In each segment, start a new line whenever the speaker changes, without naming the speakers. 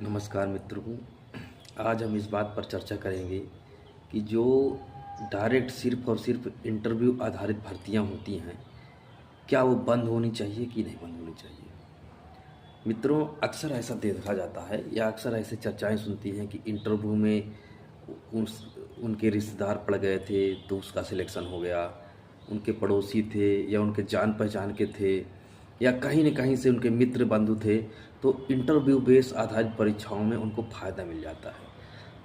नमस्कार मित्रों। आज हम इस बात पर चर्चा करेंगे कि जो डायरेक्ट सिर्फ़ और सिर्फ इंटरव्यू आधारित भर्तियां होती हैं, क्या वो बंद होनी चाहिए कि नहीं बंद होनी चाहिए। मित्रों, अक्सर ऐसा देखा जाता है या अक्सर ऐसे चर्चाएं सुनती हैं कि इंटरव्यू में उस उनके रिश्तेदार पड़ गए थे तो उसका सिलेक्शन हो गया, उनके पड़ोसी थे या उनके जान पहचान के थे या कहीं न कहीं से उनके मित्र बंधु थे, तो इंटरव्यू बेस आधारित परीक्षाओं में उनको फ़ायदा मिल जाता है।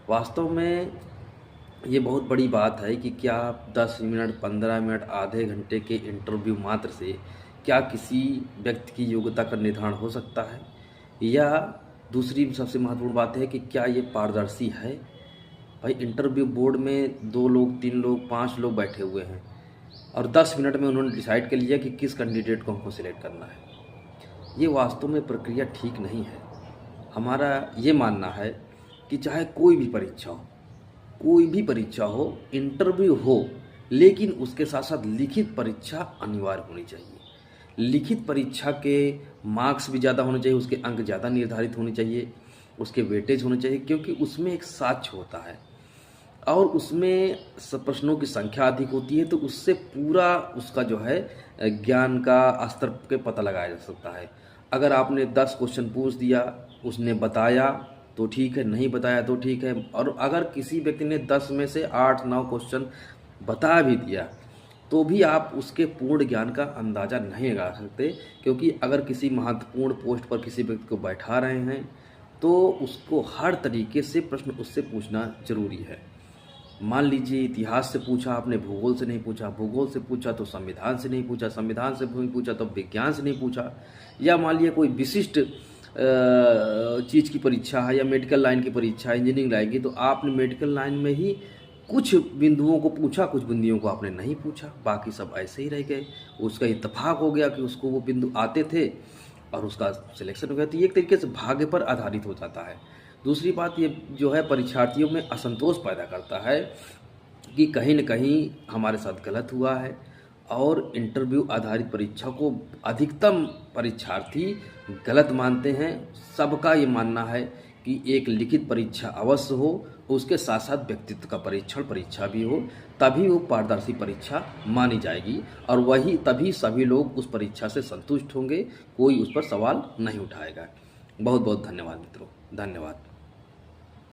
वास्तव में ये बहुत बड़ी बात है कि क्या 10 मिनट, 15 मिनट, आधे घंटे के इंटरव्यू मात्र से क्या किसी व्यक्ति की योग्यता का निर्धारण हो सकता है? या दूसरी सबसे महत्वपूर्ण बात है कि क्या ये पारदर्शी है? भाई, इंटरव्यू बोर्ड में 2 लोग, 3 लोग, 5 लोग बैठे हुए हैं और 10 मिनट में उन्होंने डिसाइड कर लिया कि किस कैंडिडेट को हमको सिलेक्ट करना है। ये वास्तव में प्रक्रिया ठीक नहीं है। हमारा ये मानना है कि चाहे कोई भी परीक्षा हो, इंटरव्यू हो, लेकिन उसके साथ साथ लिखित परीक्षा अनिवार्य होनी चाहिए। लिखित परीक्षा के मार्क्स भी ज़्यादा होने चाहिए, उसके अंक ज़्यादा निर्धारित होने चाहिए, उसके वेटेज होने चाहिए, क्योंकि उसमें एक साक्ष्य होता है और उसमें प्रश्नों की संख्या अधिक होती है, तो उससे पूरा उसका जो है ज्ञान का स्तर के पता लगाया जा सकता है। अगर आपने 10 क्वेश्चन पूछ दिया, उसने बताया तो ठीक है, नहीं बताया तो ठीक है, और अगर किसी व्यक्ति ने 10 में से 8-9 क्वेश्चन बता भी दिया तो भी आप उसके पूर्ण ज्ञान का अंदाज़ा नहीं लगा सकते, क्योंकि अगर किसी महत्वपूर्ण पोस्ट पर किसी व्यक्ति को बैठा रहे हैं तो उसको हर तरीके से प्रश्न उससे पूछना ज़रूरी है। मान लीजिए इतिहास से पूछा आपने, भूगोल से नहीं पूछा, भूगोल से पूछा तो संविधान से नहीं पूछा, संविधान से नहीं पूछा तो विज्ञान से नहीं पूछा, या मान लिया कोई विशिष्ट चीज़ की परीक्षा है या मेडिकल लाइन की परीक्षा है, इंजीनियरिंग लाइन की, तो आपने मेडिकल लाइन में ही कुछ बिंदुओं को पूछा, कुछ बिंदुओं को आपने नहीं पूछा, बाकी सब ऐसे ही रह गए। उसका इत्तेफाक हो गया कि उसको वो बिंदु आते थे और उसका सिलेक्शन हो गया। तो ये एक तरीके से भाग्य पर आधारित हो जाता है। दूसरी बात ये जो है परीक्षार्थियों में असंतोष पैदा करता है कि कहीं न कहीं हमारे साथ गलत हुआ है, और इंटरव्यू आधारित परीक्षा को अधिकतम परीक्षार्थी गलत मानते हैं। सबका ये मानना है कि एक लिखित परीक्षा अवश्य हो, उसके साथ साथ व्यक्तित्व का परीक्षा भी हो, तभी वो पारदर्शी परीक्षा मानी जाएगी और वही तभी सभी लोग उस परीक्षा से संतुष्ट होंगे, कोई उस पर सवाल नहीं उठाएगा। बहुत बहुत धन्यवाद मित्रों, धन्यवाद।